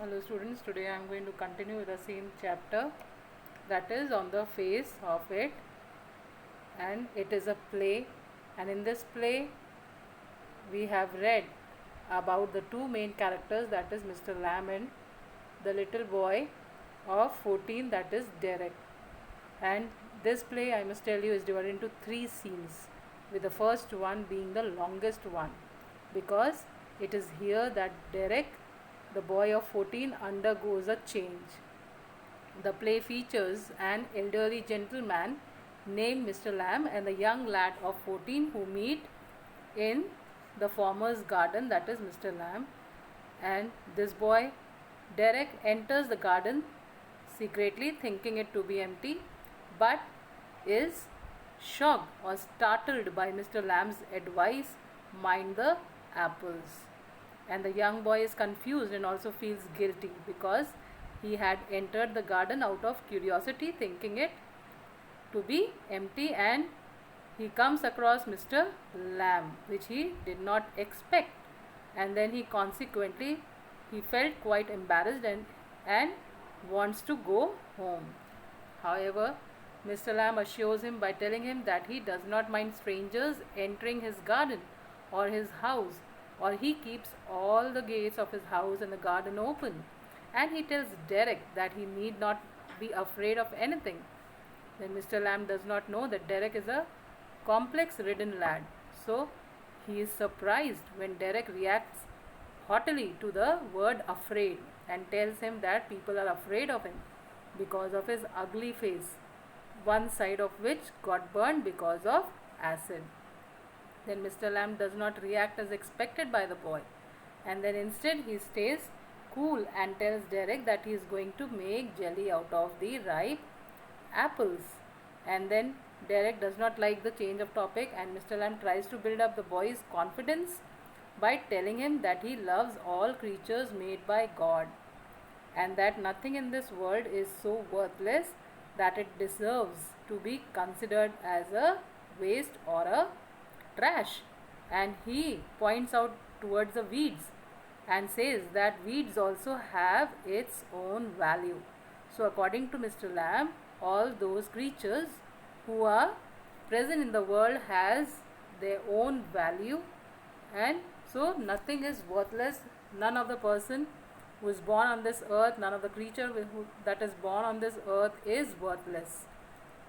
Hello students, today I am going to continue with the same chapter, that is on the face of it, and it is a play. And in this play we have read about the two main characters, that is Mr. Lamb and the little boy of 14, that is Derek. And this play, I must tell you, is divided into three scenes, with the first one being the longest one, because it is here that Derek, the boy of 14, undergoes a change. The play features an elderly gentleman named Mr. Lamb and a young lad of 14 who meet in the former's garden, that is Mr. Lamb. And this boy, Derek, enters the garden secretly, thinking it to be empty, but is shocked or startled by Mr. Lamb's advice, mind the apples. And the young boy is confused and also feels guilty because he had entered the garden out of curiosity, thinking it to be empty, and he comes across Mr. Lamb, which he did not expect, and then he consequently he felt quite embarrassed and wants to go home. However, Mr. Lamb assures him by telling him that he does not mind strangers entering his garden or his house, or he keeps all the gates of his house and the garden open. And he tells Derek that he need not be afraid of anything. Then Mr. Lamb does not know that Derek is a complex ridden lad. So he is surprised when Derek reacts haughtily to the word afraid and tells him that people are afraid of him because of his ugly face, one side of which got burned because of acid. Then Mr. Lamb does not react as expected by the boy, and then instead he stays cool and tells Derek that he is going to make jelly out of the ripe apples. And then Derek does not like the change of topic, and Mr. Lamb tries to build up the boy's confidence by telling him that he loves all creatures made by God, and that nothing in this world is so worthless that it deserves to be considered as a waste or a trash. And he points out towards the weeds and says that weeds also have its own value. So according to Mr. Lamb, all those creatures who are present in the world has their own value, and so nothing is worthless. None of the person who is born on this earth, none of the creature that is born on this earth is worthless.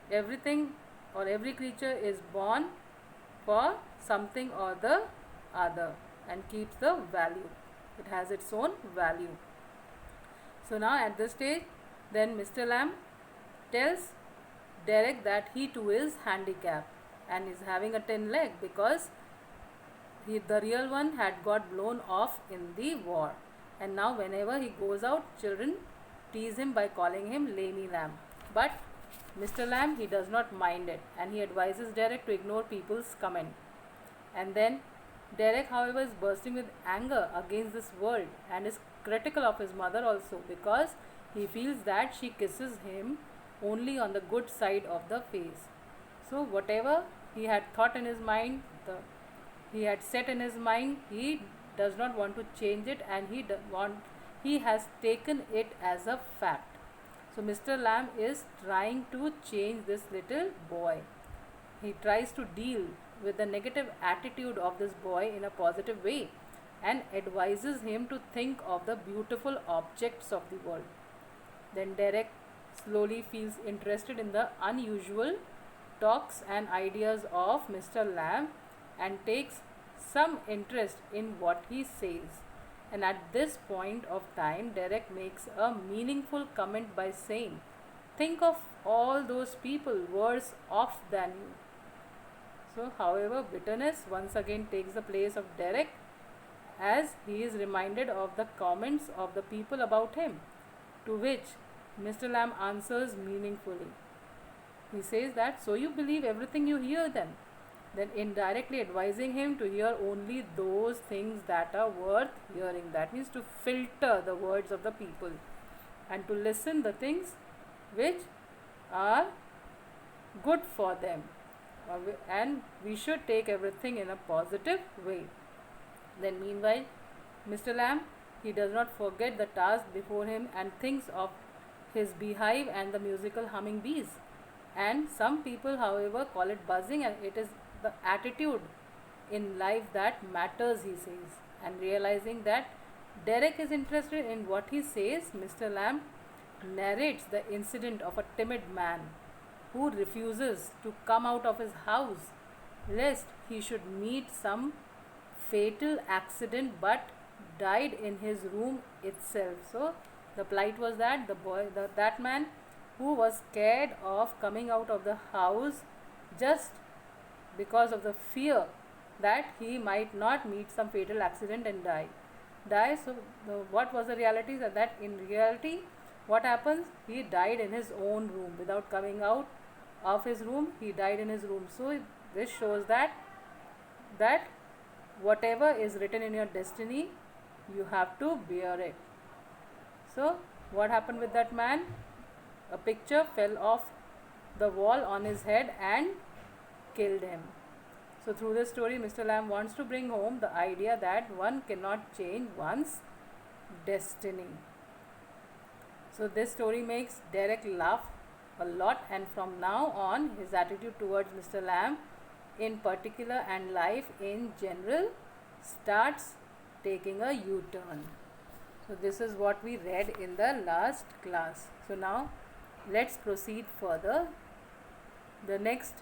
Everything or every creature is born for something or the other and keeps the value. It has its own value. So now at this stage, then Mr. Lamb tells Derek that he too is handicapped and is having a tin leg because the real one had got blown off in the war. And now whenever he goes out, children tease him by calling him Lamey Lamb. But Mr. Lamb, he does not mind it, and he advises Derek to ignore people's comment. And then Derek, however, is bursting with anger against this world and is critical of his mother also, because he feels that she kisses him only on the good side of the face. So whatever he had thought in his mind, he had set in his mind, he does not want to change it, and he has taken it as a fact. So Mr. Lamb is trying to change this little boy. He tries to deal with the negative attitude of this boy in a positive way and advises him to think of the beautiful objects of the world. Then Derek slowly feels interested in the unusual talks and ideas of Mr. Lamb and takes some interest in what he says. And at this point of time, Derek makes a meaningful comment by saying, "Think of all those people worse off than you." So, however, bitterness once again takes the place of Derek as he is reminded of the comments of the people about him, to which Mr. Lamb answers meaningfully. He says that, "So you believe everything you hear then?" Then indirectly advising him to hear only those things that are worth hearing. That means to filter the words of the people and to listen the things which are good for them, and we should take everything in a positive way. Then meanwhile, Mr. Lamb He does not forget the task before him and thinks of his beehive and the musical humming bees. And some people, however, call it buzzing, and it is the attitude in life that matters, he says. And realizing that Derek is interested in what he says, Mr. Lamb narrates the incident of a timid man who refuses to come out of his house lest he should meet some fatal accident, but died in his room itself. So the plight was that that man who was scared of coming out of the house just because of the fear that he might not meet some fatal accident and die. So what was the reality? That in reality, what happens? He died in his own room without coming out of his room. He died in his room. So this shows that whatever is written in your destiny, you have to bear it. So what happened with that man? A picture fell off the wall on his head and killed him. So through this story, Mr. Lamb wants to bring home the idea that one cannot change one's destiny. So this story makes Derek laugh a lot, and from now on his attitude towards Mr. Lamb in particular and life in general starts taking a U-turn. So this is what we read in the last class. So now let's proceed further. The next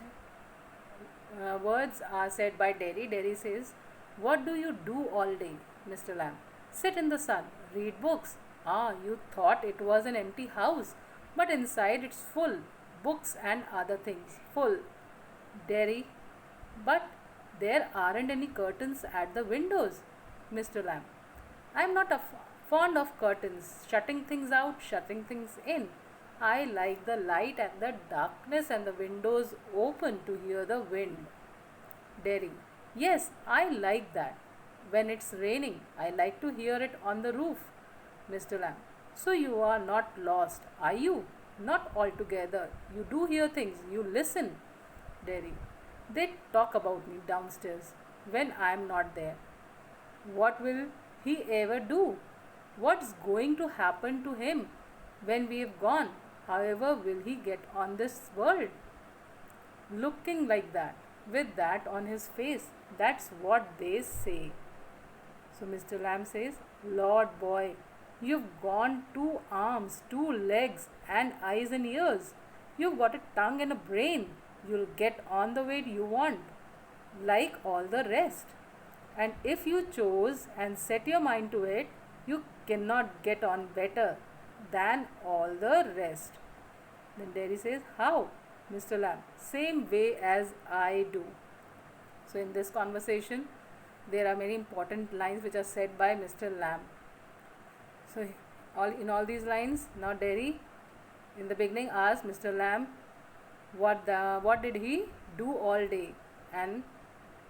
words are said by Derry. Derry says, "What do you do all day, Mr. Lamb?" "Sit in the sun, read books." "Ah, you thought it was an empty house, but inside it's full, books and other things, full." Derry, "But there aren't any curtains at the windows, Mr. Lamb." "I'm not fond of curtains, shutting things out, shutting things in. I like the light and the darkness and the windows open to hear the wind." Derry, "Yes, I like that. When it's raining, I like to hear it on the roof." Mr. Lamb, "So you are not lost, are you?" "Not altogether. You do hear things. You listen." Derry, "They talk about me downstairs when I am not there." "What will he ever do? What's going to happen to him when we have gone? However will he get on this world?" Looking like that, with that on his face, that's what they say. So Mr. Lamb says, "Lord boy, you've gone 2 arms, 2 legs and eyes and ears. You've got a tongue and a brain. You'll get on the way you want, like all the rest. And if you chose and set your mind to it, you cannot get on better than all the rest." Then Derry says, "How?" Mr. Lamb, "Same way as I do." So in this conversation, there are many important lines which are said by Mr. Lamb. So in all these lines, now Derry in the beginning asked Mr. Lamb what did he do all day, and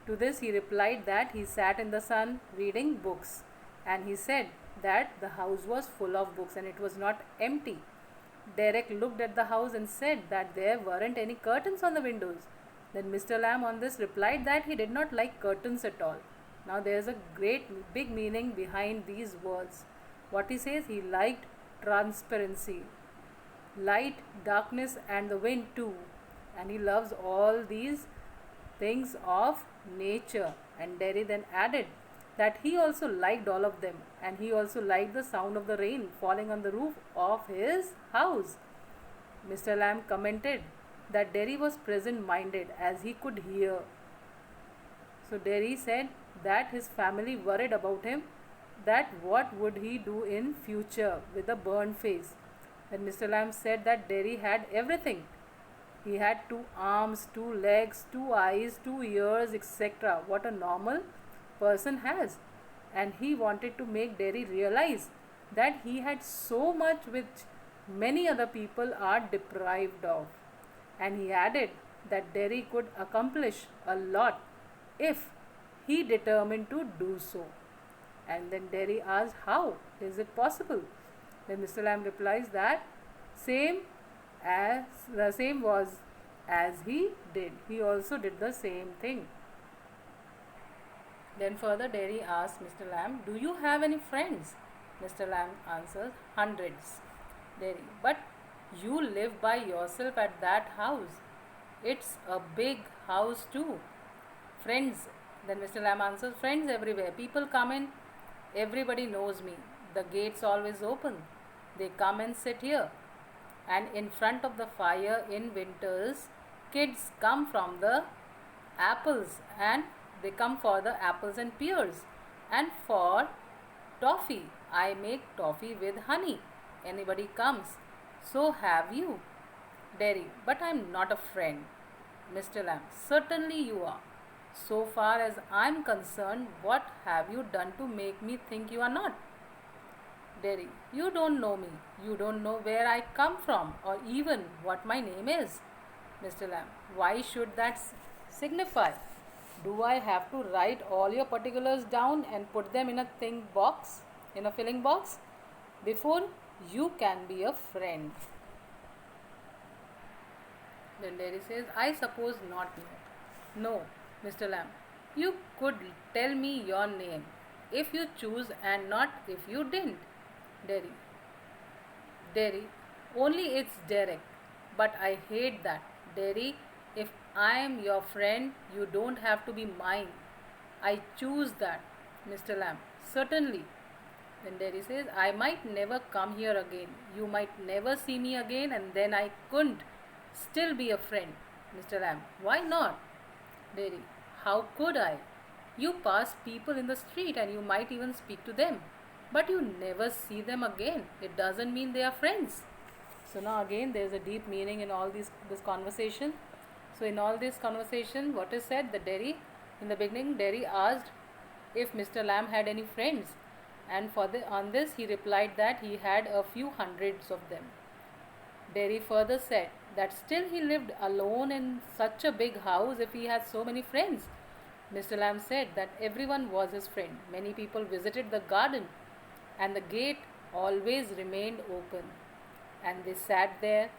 to this he replied that he sat in the sun reading books, and he said that the house was full of books and it was not empty. Derek looked at the house and said that there weren't any curtains on the windows. Then Mr. Lamb on this replied that he did not like curtains at all. Now there is a great big meaning behind these words. What he says, he liked transparency, light, darkness and the wind too, and he loves all these things of nature. And Derry then added that he also liked all of them, and he also liked the sound of the rain falling on the roof of his house. Mr. Lamb commented that Derry was present-minded as he could hear. So Derry said that his family worried about him, that what would he do in future with a burned face. And Mr. Lamb said that Derry had everything. He had 2 arms, 2 legs, 2 eyes, 2 ears, etc. What a normal person has. And he wanted to make Derry realize that he had so much which many other people are deprived of. And he added that Derry could accomplish a lot if he determined to do so. And then Derry asked, "How is it possible?" Then Mr. Lamb replies that the same was as he did. He also did the same thing. Then further Derry asked Mr. Lamb, "Do you have any friends?" Mr. Lamb answers, hundreds. Derry, but you live by yourself at that house. It's a big house too. Friends. Then Mr. Lamb answers, friends everywhere. People come in. Everybody knows me. The gate's always open. They come and sit here. And in front of the fire in winters, kids come from the apples and they come for the apples and pears. And for toffee, I make toffee with honey. Anybody comes. So have you. Derry, but I'm not a friend. Mr. Lamb, certainly you are. So far as I'm concerned, what have you done to make me think you are not? Derry, you don't know me. You don't know where I come from or even what my name is. Mr. Lamb, why should that signify? Do I have to write all your particulars down and put them in a thing box, in a filling box? Before you can be a friend. Then Derry says, I suppose not. No, Mr. Lamb, you could tell me your name if you choose and not if you didn't. Derry, Derry, only it's Derek, but I hate that. Derry, if I am your friend, you don't have to be mine. I choose that. Mr. Lamb, certainly. Then Derry says, I might never come here again. You might never see me again, and then I couldn't still be a friend. Mr. Lamb, why not? Derry, how could I? You pass people in the street and you might even speak to them, but you never see them again. It doesn't mean they are friends. So now again there is a deep meaning in all this conversation. So in all this conversation, what is said? The Derry, in the beginning, Derry asked if Mr. Lamb had any friends, and on this he replied that he had a few hundreds of them. Derry further said that still he lived alone in such a big house if he had so many friends. Mr. Lamb said that everyone was his friend. Many people visited the garden and the gate always remained open. And they sat there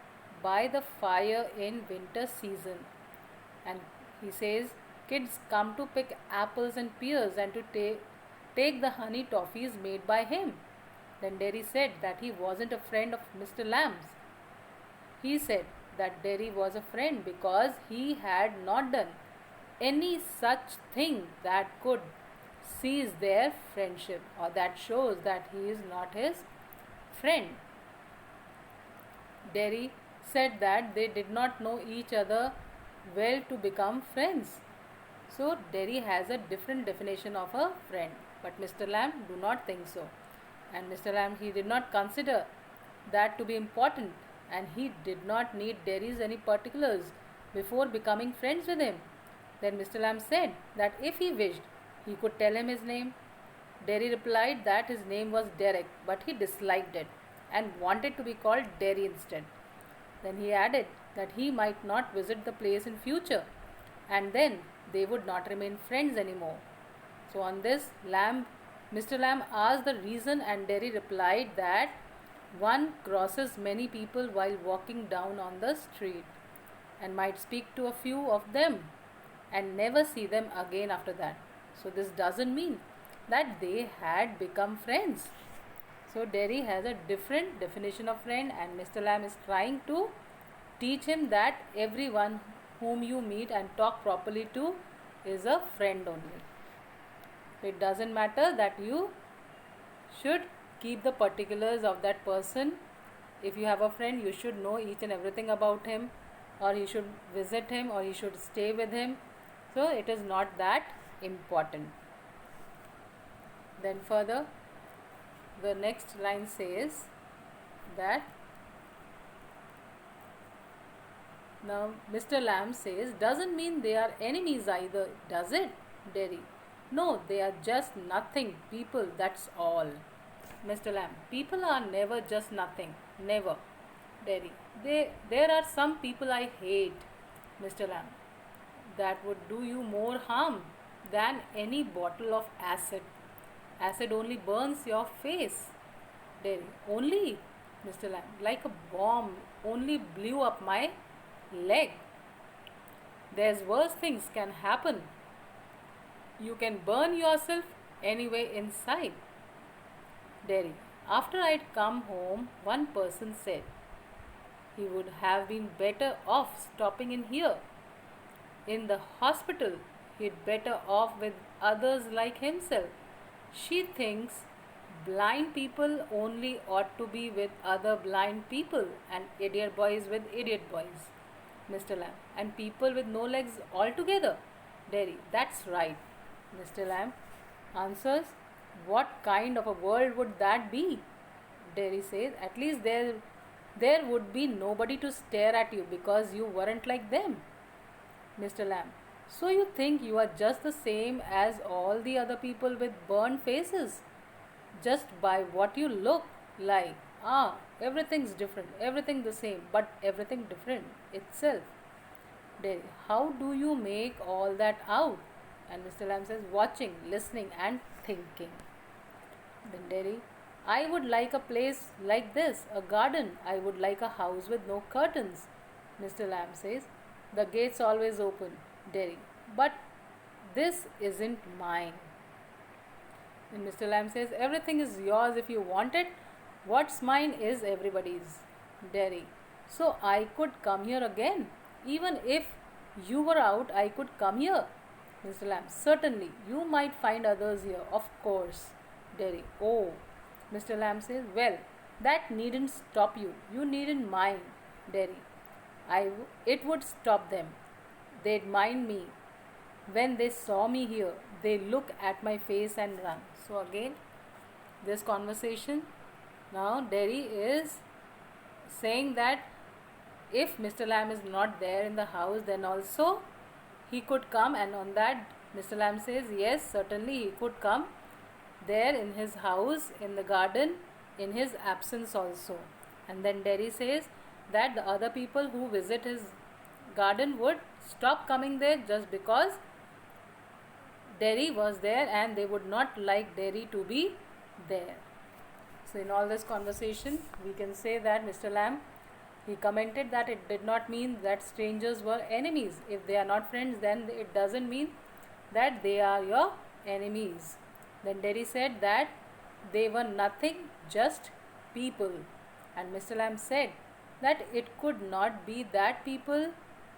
by the fire in winter season. And he says, kids come to pick apples and pears and to take the honey toffees made by him. Then Derry said that he wasn't a friend of Mr. Lamb's. He said that Derry was a friend because he had not done any such thing that could seize their friendship, or that shows that he is not his friend. Derry said that they did not know each other well to become friends. So Derry has a different definition of a friend, but Mr. Lamb do not think so. And Mr. Lamb, he did not consider that to be important, and he did not need Derry's any particulars before becoming friends with him. Then Mr. Lamb said that if he wished, he could tell him his name. Derry replied that his name was Derek, but he disliked it and wanted to be called Derry instead. Then he added that he might not visit the place in future, and then they would not remain friends anymore. So on this, Mr. Lamb asked the reason, and Derry replied that one crosses many people while walking down on the street and might speak to a few of them and never see them again after that. So this doesn't mean that they had become friends. So Derry has a different definition of friend, and Mr. Lamb is trying to teach him that everyone whom you meet and talk properly to is a friend only. It doesn't matter that you should keep the particulars of that person. If you have a friend, you should know each and everything about him, or you should visit him, or you should stay with him. So it is not that important. Then further, the next line says that, now Mr. Lamb says, doesn't mean they are enemies either, does it, Derry? No, they are just nothing people, that's all. Mr. Lamb, people are never just nothing, never. Derry, there are some people I hate. Mr. Lamb, that would do you more harm than any bottle of acid. Acid only burns your face. Derry, only? Mr. Lamb, like a bomb, only blew up my leg. There's worse things can happen. You can burn yourself anyway inside. Derry, After I'd come home, one person said he would have been better off stopping in here. In the hospital, he'd better off with others like himself. She thinks blind people only ought to be with other blind people and idiot boys with idiot boys. Mr. Lamb. And people with no legs altogether. Derry. That's right. Mr. Lamb answers, what kind of a world would that be? Derry says, at least there would be nobody to stare at you because you weren't like them. Mr. Lamb. So you think you are just the same as all the other people with burned faces? Just by what you look like. Ah, everything's different, everything the same, but everything different itself. Derry, how do you make all that out? And Mr. Lamb says, watching, listening, and thinking. Then Derry, I would like a place like this, a garden. I would like a house with no curtains. Mr. Lamb says, the gate's always open. Derry, but this isn't mine. And Mr. Lamb says, everything is yours if you want it. What's mine is everybody's. Derry, so I could come here again. Even if you were out, I could come here. Mr. Lamb, certainly. You might find others here, of course. Derry, oh. Mr. Lamb says, well, that needn't stop you. You needn't mind. Derry, it would stop them. They'd mind me. When they saw me here, they look at my face and run. So again, this conversation, now Derry is saying that if Mr. Lamb is not there in the house, then also he could come, and on that Mr. Lamb says, yes, certainly he could come there in his house, in the garden, in his absence also. And then Derry says that the other people who visit his garden would stop coming there just because Derry was there and they would not like Derry to be there. So in all this conversation, we can say that Mr. Lamb, he commented that it did not mean that strangers were enemies. If they are not friends, then it doesn't mean that they are your enemies. Then Derry said that they were nothing, just people. And Mr. Lamb said that it could not be that people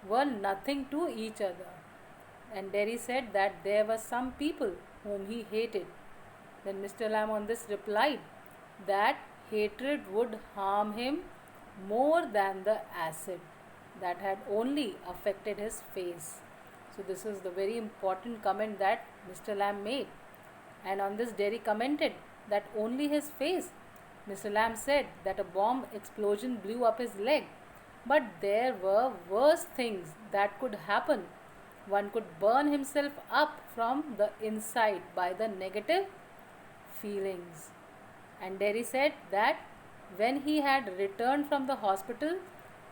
were nothing to each other. And Derry said that there were some people whom he hated. Then Mr. Lamb on this replied that hatred would harm him more than the acid that had only affected his face. So this is the very important comment that Mr. Lamb made. And on this Derry commented that only his face. Mr. Lamb said that a bomb explosion blew up his leg. But there were worse things that could happen. One could burn himself up from the inside by the negative feelings. And Derry said that when he had returned from the hospital,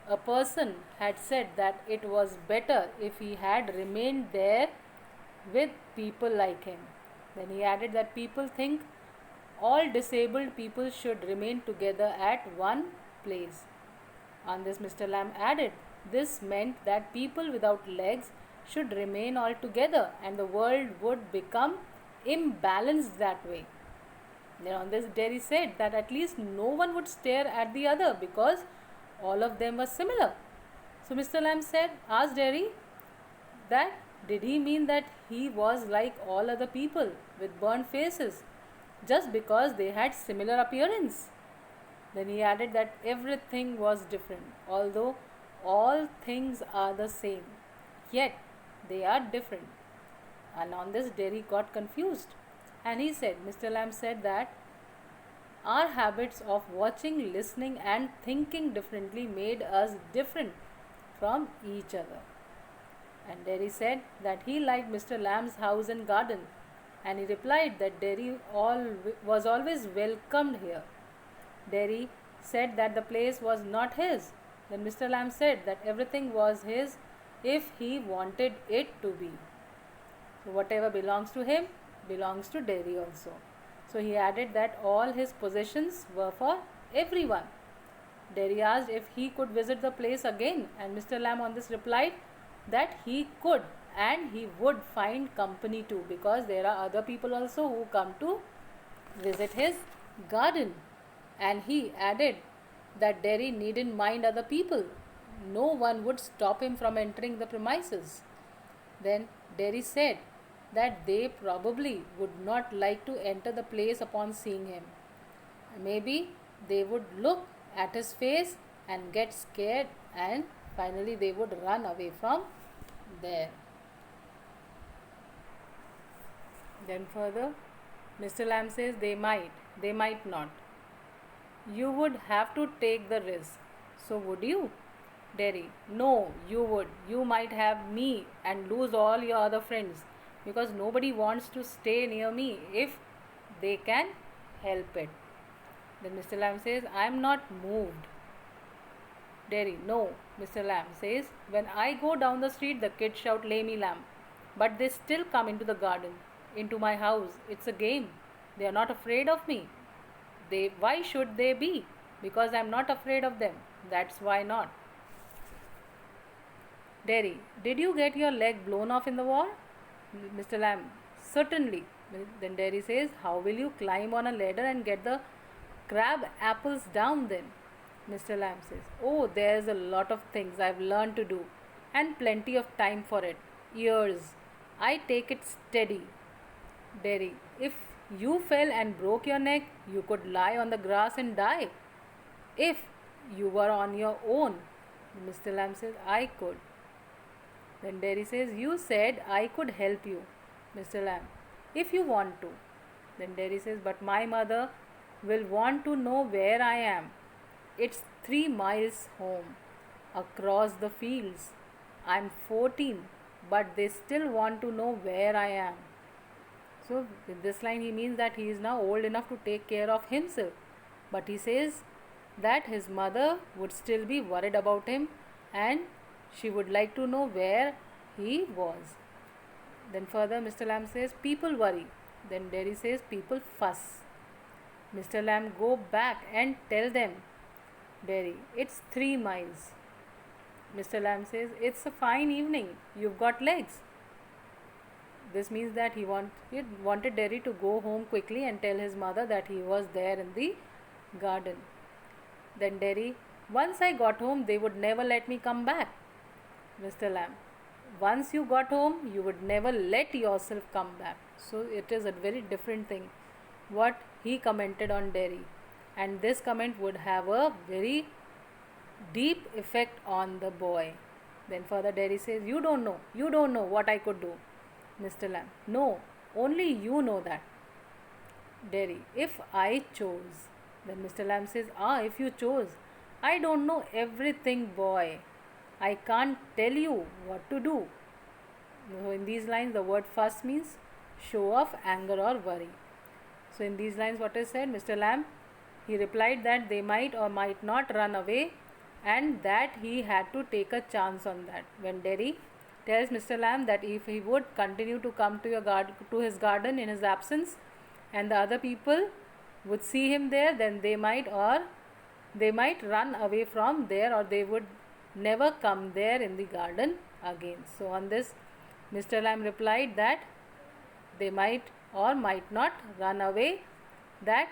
a person had said that it was better if he had remained there with people like him. Then he added that people think all disabled people should remain together at one place. On this, Mr. Lamb added, this meant that people without legs should remain all together and the world would become imbalanced that way. Then on this, Derry said that at least no one would stare at the other because all of them were similar. So Mr. Lamb asked Derry that did he mean that he was like all other people with burnt faces just because they had similar appearance? Then he added that everything was different, although all things are the same, yet they are different. And on this, Derry got confused. And he said, Mr. Lamb said that our habits of watching, listening, and thinking differently made us different from each other. And Derry said that he liked Mr. Lamb's house and garden, and he replied that Derry was always welcomed here. Derry said that the place was not his. Then Mr. Lamb said that everything was his if he wanted it to be. So whatever belongs to him belongs to Derry also. So he added that all his possessions were for everyone. Derry asked if he could visit the place again, and Mr. Lamb on this replied that he could, and he would find company too, because there are other people also who come to visit his garden. And he added that Derry needn't mind other people. No one would stop him from entering the premises. Then Derry said that they probably would not like to enter the place upon seeing him. Maybe they would look at his face and get scared, and finally they would run away from there. Then further, Mr. Lamb says they might not. You would have to take the risk. So would you? Derry, no, you would. You might have me and lose all your other friends because nobody wants to stay near me if they can help it. Then Mr. Lamb says, I am not moved. Derry, no, Mr. Lamb says, when I go down the street, the kids shout, Lay me lamb. But they still come into the garden, into my house. It's a game. They are not afraid of me. Why should they be? Because I am not afraid of them. That's why not. Derry, did you get your leg blown off in the war? Mr. Lamb, certainly. Then Derry says, how will you climb on a ladder and get the crab apples down then? Mr. Lamb says, oh, there's a lot of things I've learned to do and plenty of time for it. Years. I take it steady. Derry, if you fell and broke your neck, you could lie on the grass and die. If you were on your own, Mr. Lamb says, I could. Then Derry says, you said I could help you, Mr. Lamb, if you want to. Then Derry says, but my mother will want to know where I am. It's 3 miles home, across the fields. I'm 14, but they still want to know where I am. So with this line he means that he is now old enough to take care of himself. But he says that his mother would still be worried about him and she would like to know where he was. Then further Mr. Lamb says, people worry. Then Derry says, people fuss. Mr. Lamb, go back and tell them. Derry, it's 3 miles. Mr. Lamb says, it's a fine evening. You've got legs. This means that he wanted Derry to go home quickly and tell his mother that he was there in the garden. Then Derry, once I got home, they would never let me come back. Mr. Lamb, once you got home, you would never let yourself come back. So it is a very different thing what he commented on Derry. And this comment would have a very deep effect on the boy. Then further Derry says, you don't know what I could do. Mr. Lamb, no, only you know that. Derry, if I chose. Then Mr. Lamb says, if you chose. I don't know everything, boy. I can't tell you what to do. So in these lines, the word fuss means show of anger or worry. So in these lines, what is said? Mr. Lamb, he replied that they might or might not run away and that he had to take a chance on that. When Derry tells Mr. Lamb that if he would continue to come to his garden in his absence and the other people would see him there, then they might run away from there, or they would never come there in the garden again. So on this, Mr. Lamb replied that they might or might not run away, that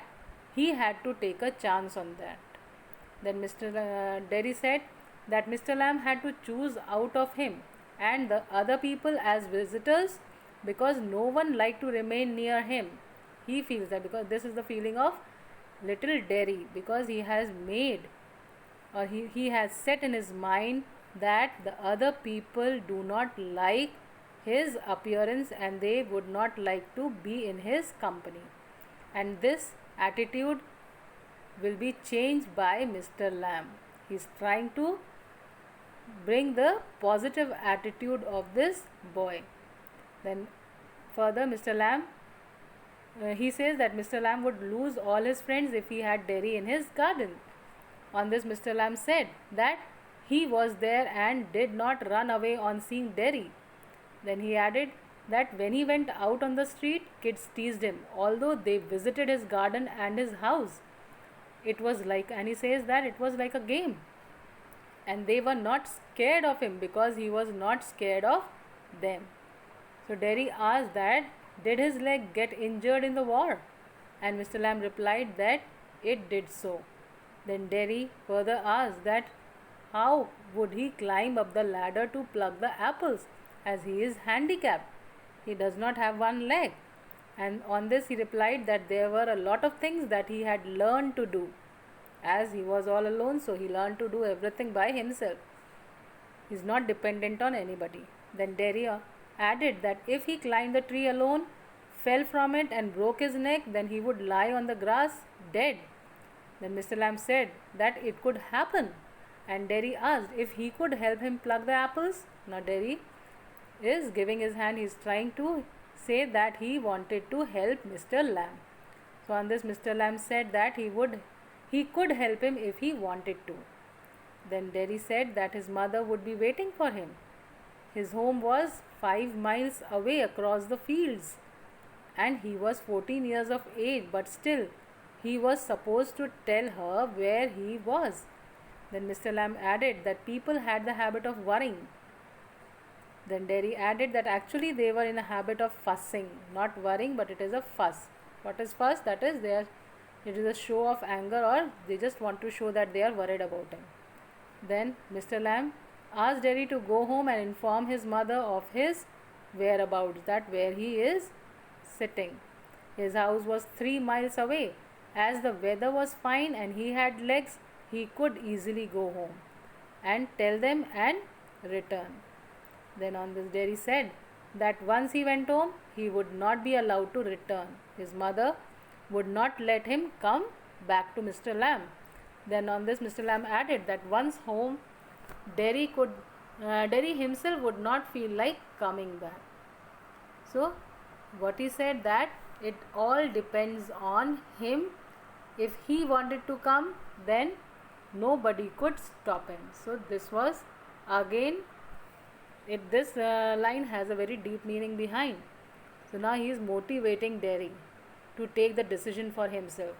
he had to take a chance on that. Then Mr. Derry said that Mr. Lamb had to choose out of him and the other people as visitors because no one liked to remain near him. He feels that, because this is the feeling of little Derry, because he has made, or he has set in his mind that the other people do not like his appearance and they would not like to be in his company. And this attitude will be changed by Mr. Lamb. He is trying to bring the positive attitude of this boy. Then further Mr. Lamb, he says that Mr. Lamb would lose all his friends if he had Derry in his garden. On this, Mr. Lamb said that he was there and did not run away on seeing Derry. Then he added that when he went out on the street, kids teased him, although they visited his garden and his house. And he says that it was like a game. And they were not scared of him because he was not scared of them. So Derry asked that, did his leg get injured in the war? And Mr. Lamb replied that it did so. Then Derry further asked that how would he climb up the ladder to pluck the apples, as he is handicapped? He does not have one leg. And on this he replied that there were a lot of things that he had learned to do. As he was all alone, so he learned to do everything by himself. He is not dependent on anybody. Then Derry added that if he climbed the tree alone, fell from it and broke his neck, then he would lie on the grass dead. Then Mr. Lamb said that it could happen, and Derry asked if he could help him pluck the apples. Now Derry is giving his hand, he is trying to say that he wanted to help Mr. Lamb. So on this Mr. Lamb said that he could help him if he wanted to. Then Derry said that his mother would be waiting for him. His home was 5 miles away across the fields, and he was 14 years of age, but still he was supposed to tell her where he was. Then Mr. Lamb added that people had the habit of worrying. Then Derry added that actually they were in a habit of fussing, not worrying, but it is a fuss. What is fuss? That is it is a show of anger, or they just want to show that they are worried about him. Then Mr. Lamb asked Derry to go home and inform his mother of his whereabouts, that where he is sitting. His house was 3 miles away. As the weather was fine and he had legs, he could easily go home and tell them and return. Then on this Derry said that once he went home, he would not be allowed to return. His mother would not let him come back to Mr. Lamb. Then on this Mr. Lamb added that once home, Derry himself would not feel like coming back. So what he said, that it all depends on him. If he wanted to come, then nobody could stop him. So this was again, this line has a very deep meaning behind. So now he is motivating Derry to take the decision for himself.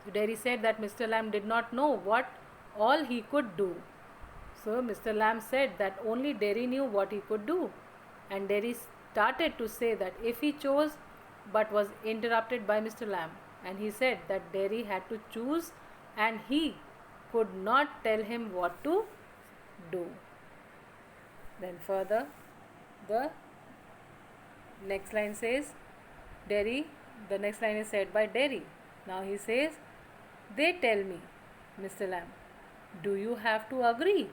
So Derry said that Mr. Lamb did not know what all he could do. So Mr. Lamb said that only Derry knew what he could do, and Derry started to say that if he chose, but was interrupted by Mr. Lamb, and he said that Derry had to choose and he could not tell him what to do. Then further, the next line says, the next line is said by Derry. Now he says, they tell me, Mr. Lamb, do you have to agree?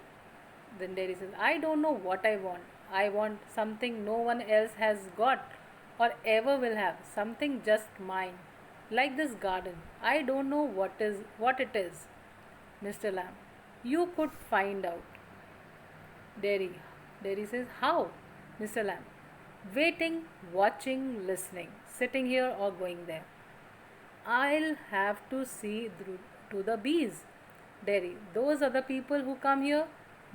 Then Derry says, I don't know what I want. I want something no one else has got or ever will have, something just mine, like this garden. I don't know what it is. Mr. Lamb, you could find out. Derry says, how? Mr. Lamb, waiting, watching, listening, sitting here or going there. I'll have to see through to the bees. Derry, those are the people who come here.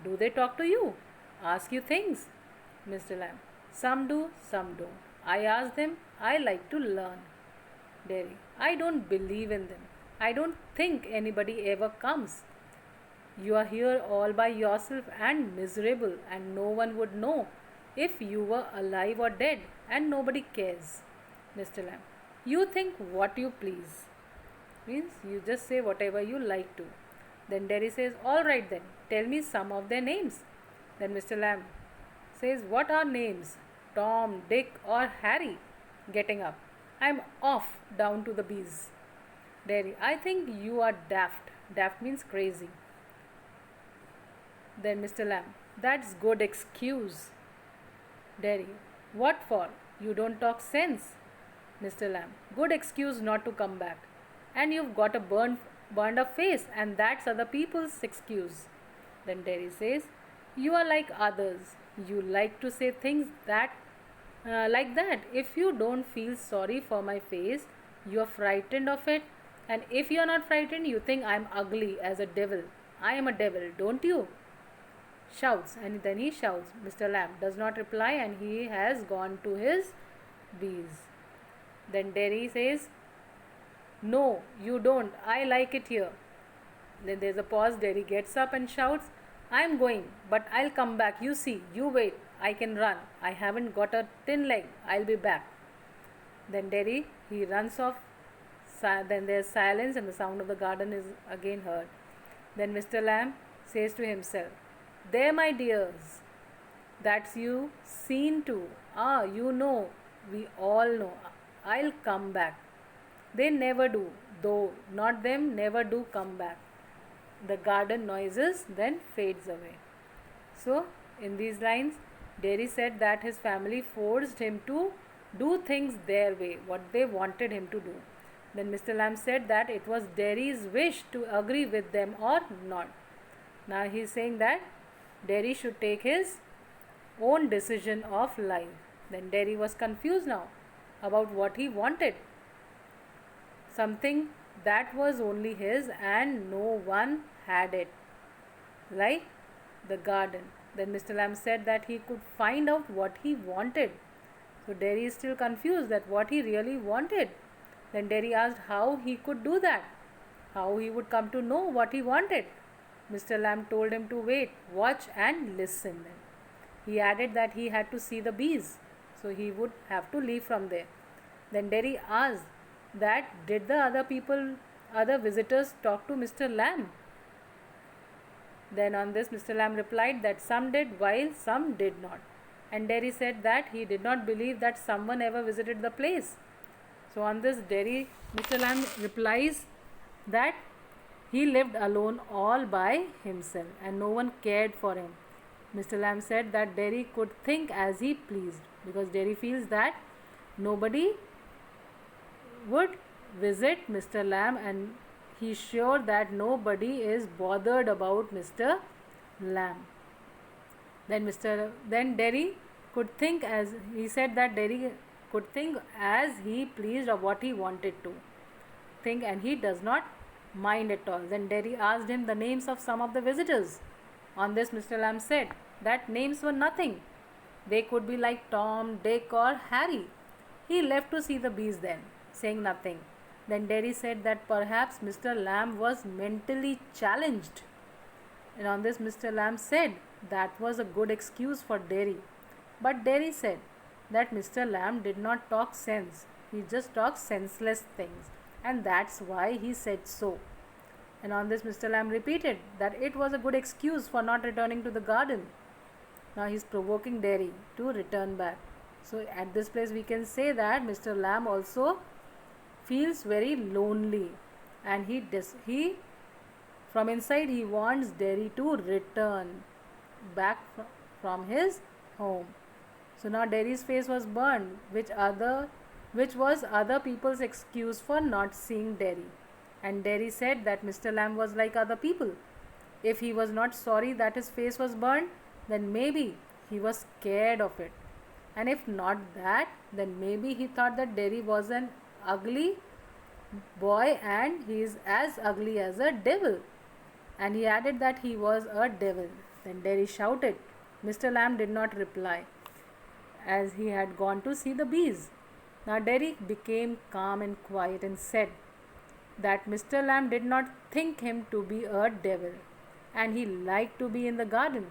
Do they talk to you? Ask you things? Mr. Lamb, some do, some don't. I ask them. I like to learn. Derry, I don't believe in them. I don't think anybody ever comes. You are here all by yourself and miserable, and no one would know if you were alive or dead, and nobody cares. Mr. Lamb, you think what you please. Means you just say whatever you like to. Then Derry says, all right then, tell me some of their names. Then Mr. Lamb says, what are names? Tom, Dick or Harry? Getting up. I'm off down to the bees. Derry, I think you are daft. Daft means crazy. Then Mr. Lamb, that's good excuse. Derry, what for? You don't talk sense. Mr. Lamb, good excuse not to come back. And you've got a burned up face, and that's other people's excuse. Then Derry says, you are like others. You like to say things that like that. If you don't feel sorry for my face, you are frightened of it. And if you are not frightened, you think I am ugly as a devil. I am a devil, don't you? Shouts, and then he shouts. Mr. Lamb does not reply, and he has gone to his bees. Then Derry says, no, you don't. I like it here. Then there's a pause. Derry gets up and shouts, I'm going, but I'll come back. You see, you wait. I can run. I haven't got a thin leg. I'll be back. Then Derry, he runs off then there's silence and the sound of the garden is again heard. Then Mr. Lamb says to himself, "There, my dears, that's you seen to. Ah, you know, we all know. I'll come back. They never do, though, not them, never do come back." The garden noises then fades away. So, in these lines, Derry said that his family forced him to do things their way, what they wanted him to do. Then Mr. Lamb said that it was Derry's wish to agree with them or not. Now he is saying that Derry should take his own decision of life. Then Derry was confused now about what he wanted. Something that was only his and no one had it, like the garden. Then Mr. Lamb said that he could find out what he wanted. So Derry is still confused that what he really wanted. Then Derry asked how he could do that, how he would come to know what he wanted. Mr. Lamb told him to wait, watch and listen. Then he added that he had to see the bees, so he would have to leave from there. Then Derry asked that did the other visitors talk to Mr. Lamb? Then on this Mr. Lamb replied that some did while some did not. And Derry said that he did not believe that someone ever visited the place. So on this Mr. Lamb replies that he lived alone all by himself and no one cared for him. Mr. Lamb said that Derry could think as he pleased because Derry feels that nobody would visit Mr. Lamb and he's sure that nobody is bothered about Mr. Lamb. Then Derry could think as he said that Derry could think as he pleased of what he wanted to think and he does not mind at all. Then Derry asked him the names of some of the visitors. On this Mr. Lamb said that names were nothing. They could be like Tom, Dick or Harry. He left to see the bees then, saying nothing. Then Derry said that perhaps Mr. Lamb was mentally challenged. And on this Mr. Lamb said that was a good excuse for Derry. But Derry said that Mr. Lamb did not talk sense. He just talked senseless things. And that's why he said so. And on this Mr. Lamb repeated that it was a good excuse for not returning to the garden. Now he is provoking Derry to return back. So at this place we can say that Mr. Lamb also feels very lonely and he from inside he wants Derry to return back from his home. So now Derry's face was burned, which was other people's excuse for not seeing Derry. And Derry said that Mr. Lamb was like other people. If he was not sorry that his face was burned, then maybe he was scared of it. And if not that, then maybe he thought that Derry was an ugly boy and he is as ugly as a devil. And he added that he was a devil. Then Derry shouted. Mr. Lamb did not reply as he had gone to see the bees. Now Derry became calm and quiet and said that Mr. Lamb did not think him to be a devil and he liked to be in the garden.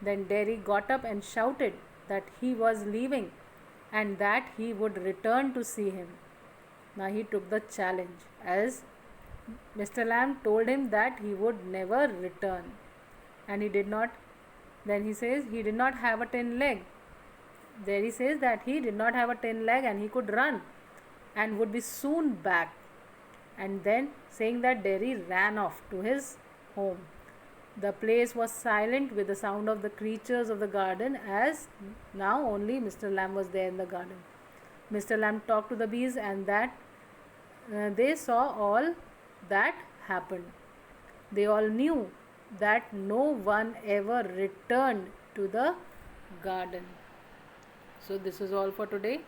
Then Derry got up and shouted that he was leaving and that he would return to see him. Now he took the challenge as Mr. Lamb told him that he would never return and he did not. Then he says he did not have a 10 leg. There he says that he did not have a 10 leg and he could run and would be soon back. And then saying that Derry ran off to his home. The place was silent with the sound of the creatures of the garden as now only Mr. Lamb was there in the garden. Mr. Lamb talked to the bees and that they saw all that happened. They all knew that no one ever returned to the garden. So this is all for today.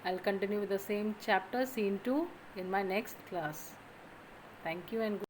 I'll continue with the same chapter, scene 2 in my next class. Thank you and good